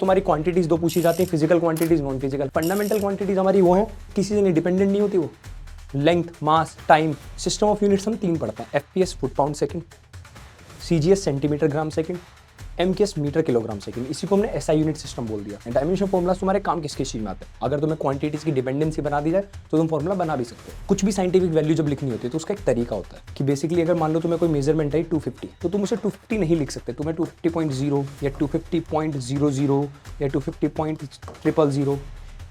तुम्हारी क्वांटिटीज दो पूछी जाती है, physical quantities, non physical. Fundamental quantities हमारी वो है, किसी से डिपेंडेंट नहीं होती वो। Length, mass, time. System of units हम 3 पढ़ते हैं, FPS foot pound second, CGS centimetre gram second, MKS metre kilogram second. इसी को हमने एसआई यूनिट सिस्टम बोल दिया। डायमेंशन फॉर्मुलाज तुम्हारे काम किस चीज में आते हैं। अगर तुम्हें क्वांटिटीज की डिपेंडेंसी बना दी जाए तो तुम फॉर्मुला बना भी सकते हो। कुछ भी साइंटिफिक वैल्यू जब लिखनी होती है तो उसका एक तरीका होता है कि बेसिकली अगर मान लो तुम्हें कोई मेजरमेंट है 250, तो तुम उसे 250 नहीं लिख सकते, तुम्हें 250.0 या 250.00 या 250.000।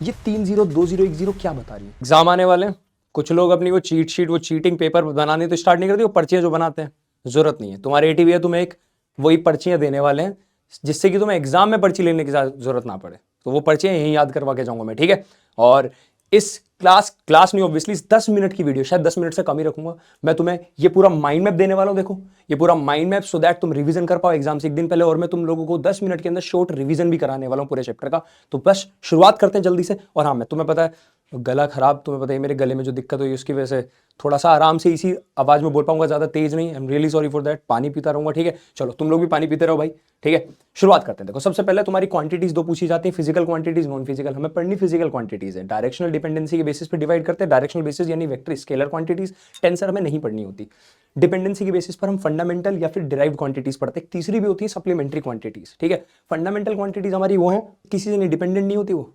ये 3 0 2 0 1 0 क्या बता रही है। एग्जाम आने वाले हैं, कुछ लोग अपनी वो चीट शीट, वो चीटिंग पेपर बनाने तो स्टार्ट नहीं करते, वो पर्चियां जो बनाते हैं, जरूरत नहीं है। तुम्हारे एटीवी है, तुम्हें एक वही पर्चियां देने वाले हैं जिससे कि तुम्हें एग्जाम में पर्ची लेने की जरूरत ना पड़े। तो वो पर्चियां यहीं याद करवा के जाऊंगा मैं, ठीक है। और इस क्लास नहीं, ऑब्वियसली 10 मिनट की वीडियो, शायद 10 मिनट से कम ही रखूंगा। मैं तुम्हें ये पूरा माइंड मैप देने वाला हूं। देखो ये पूरा माइंड मैप, सो दैट तुम रिवीजन कर पाओ एग्जाम से एक दिन पहले। और मैं तुम लोगों को 10 मिनट के अंदर शॉर्ट रिवीजन भी कराने वाला हूं पूरे चैप्टर का। तो बस शुरुआत करते हैं जल्दी से। और हाँ, मैं तुम्हें पता है गला खराब, तुम्हें पता है मेरे गले में जो दिक्कत हुई उसकी वजह से थोड़ा सा आराम से इसी आवाज में बोल पाऊंगा, ज्यादा तेज नहीं। I am really sorry for that. पानी पीता रहूंगा, ठीक है। चलो तुम लोग भी पानी पीते रहो भाई, ठीक है। शुरुआत करते हैं। देखो सबसे पहले तुम्हारी क्वांटिटीज दो पूछी जाती है, फिजिकल क्वांटिटीज, नॉन फिजिकल। हमें पढ़नी फिजिकल क्वांटिटीज है। डायरेक्शनल डिपेंडेंसी के बेसिस पे डिवाइड करते हैं। डायरेक्शनल बेसिस यानी वेक्टर स्केलर क्वांटिटीज, टेंसर हमें नहीं पढ़नी होती। डिपेंडेंसी के बेसिस पर हम फंडामेंटल या फिर डिराइव्ड क्वांटिटीज पढ़ते हैं। तीसरी भी होती है सप्लीमेंट्री क्वांटिटीज, ठीक है। फंडामेंटल क्वांटिटीज हमारी वो है, किसी से नहीं डिपेंडेंट नहीं होती वो।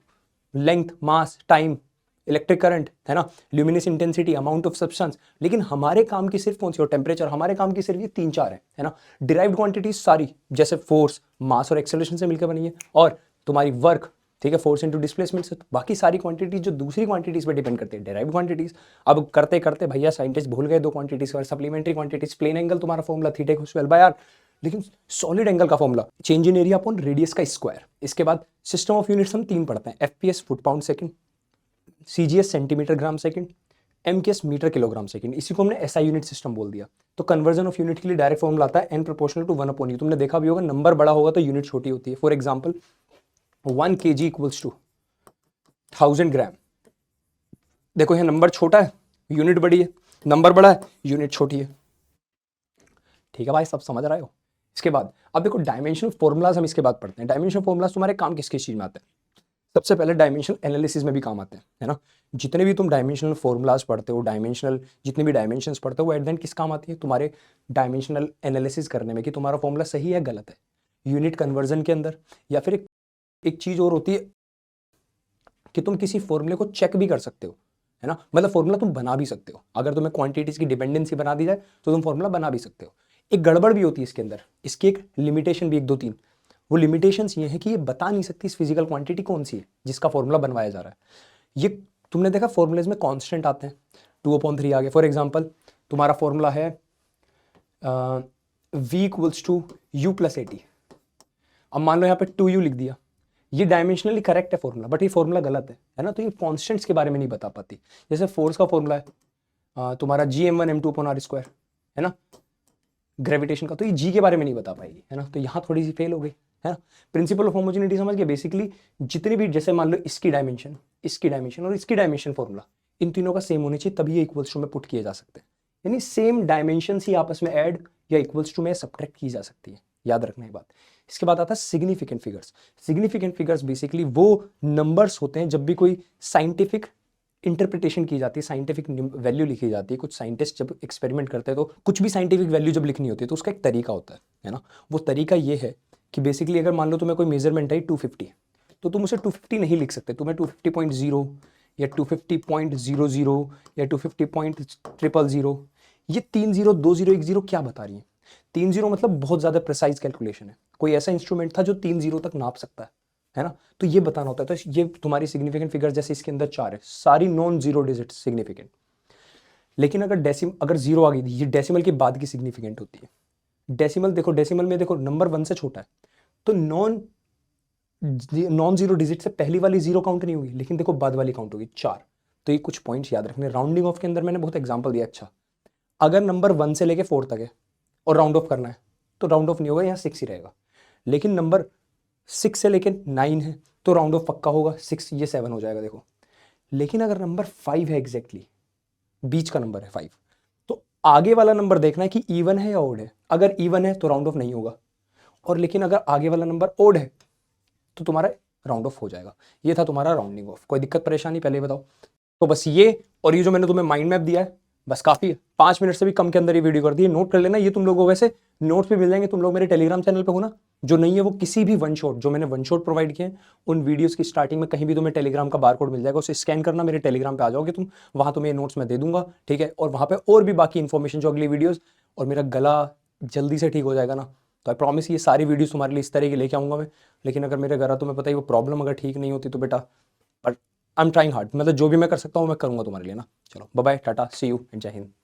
Length, mass, time, electric current, है ना, luminous intensity, amount of substance. लेकिन हमारे काम की सिर्फ कौन सी, और टेम्परेचर। हमारे काम की सिर्फ ये 3 4 है ना। डिराइव्ड क्वांटिटीज सारी जैसे फोर्स, मास और एक्सेलरेशन से मिलकर बनी है। और तुम्हारी वर्क, ठीक है, फोर्स इनटू डिस्प्लेसमेंट से। बाकी सारी क्वांटिटीज जो दूसरी क्वांटिटीज पर डिपेंड करती है, डिराइव्ड क्वांटिटीज। अब करते करते भैया साइंटिस्ट भूल गए 2 क्वांटिटीज और सप्लीमेंट्री क्वांटिटीज। प्लेन एंगल तुम्हारा formula theta equals to L by R, लेकिन सॉलिड एंगल का formula change in area upon radius का स्क्वायर। इसके बाद सिस्टम ऑफ यूनिट्स हम 3 पढ़ते हैं, FPS foot pound second, CGS centimetre gram second, MKS metre kilogram second. इसी को हमने एसआई यूनिट सिस्टम बोल दिया। तो कन्वर्जन ऑफ यूनिट के लिए डायरेक्ट फॉर्मूला आता है n प्रोपोर्शनल टू 1/u। तुमने देखा भी होगा, नंबर बड़ा होगा तो यूनिट छोटी होती है। For example 1 kg equals to 1000 gram. देखो यहाँ नंबर छोटा है, यूनिट बड़ी है, नंबर बड़ा है, यूनिट छोटी है। ठीक है भाई, सब समझ रहे हो। इसके बाद अब देखो डायमेंशनल फॉर्मुलाज हम इसके बाद पढ़ते हैं। डायमेंशनल फॉर्मुलाज तुम्हारे काम किस चीज में आते हैं। सबसे पहले डायमेंशनल एनालिसिस में भी काम आते हैं, है ना। जितने भी तुम डायमेंशनल फॉर्मुलाज पढ़ते हो, डायमेंशनल जितने भी डायमेंशंस पढ़ते हो, वो एट द एंड किस काम आती है, तुम्हारे डायमेंशनल एनालिसिस करने में कि तुम्हारा फॉर्मुला सही है गलत है, यूनिट कन्वर्जन के अंदर। या फिर एक चीज और होती है कि तुम किसी फॉर्मूले को चेक भी कर सकते हो, है ना। मतलब फॉर्मूला तुम बना भी सकते हो। अगर तुम्हें क्वांटिटीज की डिपेंडेंसी बना दी जाए तो तुम फॉर्मूला बना भी सकते हो। एक गड़बड़ भी होती है इसके अंदर, इसकी एक लिमिटेशन भी 1 2 3। वो लिमिटेशंस ये है कि ये बता नहीं सकती इस फिजिकल क्वांटिटी कौन सी है जिसका फॉर्मूला बनवाया जा रहा है। ये तुमने देखा फॉर्मूलेज में कांस्टेंट आते हैं, 2/3 आ गए। फॉर एग्जांपल तुम्हारा फॉर्मूला है v equals to u plus 80। अब मान लो यहाँ पे 2u लिख दिया, ये डायमेंशनली करेक्ट है फॉर्मूला, बट ये फॉर्मूला गलत है ना। तो ये कॉन्स्टेंट्स के बारे में नहीं बता पाती। जैसे फोर्स का फॉर्मूला है तुम्हारा Gm1m2/r², है ना, ग्रेविटेशन का, तो ये जी के बारे में नहीं बता पाएगी, है ना। तो यहाँ थोड़ी सी फेल हो गई, है ना। प्रिंसिपल ऑफ होमोजेनिटी समझ गए। बेसिकली जितनी भी, जैसे मान लो इसकी डायमेंशन और इसकी डायमेंशन फॉर्मूला, इन तीनों का सेम होनी चाहिए, तभी ये इक्वल्स टू में पुट किए जा सकते हैं। यानी सेम डायमेंशन ही आपस में ऐड या इक्वल्स टू में सब्ट्रैक्ट की जा सकती है, याद रखना ये बात। इसके बाद आता है significant figures. Significant figures basically वो नंबर्स होते हैं जब भी कोई साइंटिफिक इंटरप्रिटेशन की जाती है, साइंटिफिक वैल्यू लिखी जाती है। कुछ साइंटिस्ट जब एक्सपेरिमेंट करते हैं तो कुछ भी साइंटिफिक वैल्यू जब लिखनी होती है तो उसका एक तरीका होता है ना। वो तरीका ये है कि बेसिकली अगर मान लो तुम्हें कोई मेजरमेंट है 250, तो तुम उसे 250 नहीं लिख सकते, तुम्हें 250.0 या 250.00 या 250.000। ये 3 0 2 0 1 0 क्या बता रही है। 3 0 मतलब बहुत ज्यादा प्रिसाइज कैलकुलेशन है। कोई ऐसा इंस्ट्रूमेंट था जो 3 0 तक नाप सकता है ना। तो ये बताना होता है। तो ये तुम्हारी सिग्निफिकेंट फिगर, जैसे इसके अंदर 4 है, सारी नॉन जीरो डिजिट सिग्निफिकेंट। लेकिन अगर जीरो आ गई, ये डेसिमल के बाद की सिग्निफिकेंट होती है। डेसिमल देखो, डेसिमल में देखो नंबर 1 से छोटा है, तो नॉन जीरो डिजिट से पहली वाली जीरो काउंट नहीं होगी, लेकिन देखो बाद वाली काउंट होगी 4। तो ये कुछ पॉइंट्स याद रखने। राउंडिंग ऑफ के अंदर मैंने बहुत एग्जांपल दिया। अच्छा, अगर नंबर 1 से लेके 4 तक है और राउंड ऑफ करना है तो राउंड ऑफ नहीं होगा, यहाँ 6 ही रहेगा। लेकिन नंबर 6 से लेके 9 है तो राउंड ऑफ पक्का होगा, 6 ये 7 हो जाएगा, देखो। लेकिन अगर नंबर 5 है, एग्जैक्टली बीच का नंबर है 5, तो आगे वाला नंबर देखना है कि इवन है या ओड है। अगर इवन है तो राउंड ऑफ नहीं होगा, और लेकिन अगर आगे वाला नंबर ओड है तो तुम्हारा राउंड ऑफ हो जाएगा। ये था तुम्हारा राउंडिंग ऑफ। कोई दिक्कत परेशानी पहले बताओ। तो बस ये और ये जो मैंने तुम्हें माइंड मैप दिया है बस काफ़ी है। 5 मिनट से भी कम के अंदर ये वीडियो कर दी है। नोट कर लेना। ये तुम लोगों को वैसे नोट्स भी मिल जाएंगे। तुम लोग मेरे टेलीग्राम चैनल पे हो ना, जो नहीं है वो किसी भी वन शॉट जो मैंने वन शॉट प्रोवाइड किए हैं उन वीडियोस की स्टार्टिंग में कहीं भी तुम्हें टेलीग्राम का बार कोड मिल जाएगा, उसे स्कैन करना, मेरे टेलीग्राम पे आ जाओगे तुम, वहां तुम्हें नोट्स मैं दे दूंगा, ठीक है। और वहां पे और भी बाकी इन्फॉर्मेशन जो अगली वीडियोस, और मेरा गला जल्दी से ठीक हो जाएगा ना, तो आई प्रॉमिस ये सारी वीडियोस तुम्हारे लिए इस तरह की लेके आऊंगा मैं। लेकिन अगर मेरे घर तुम्हें पता ही वो प्रॉब्लम अगर ठीक नहीं होती तो बेटा, but I am trying hard, मतलब जो भी मैं कर सकता हूँ मैं करूंगा तुम्हारे लिए ना। चलो bye bye, tata, see you and जय हिंद।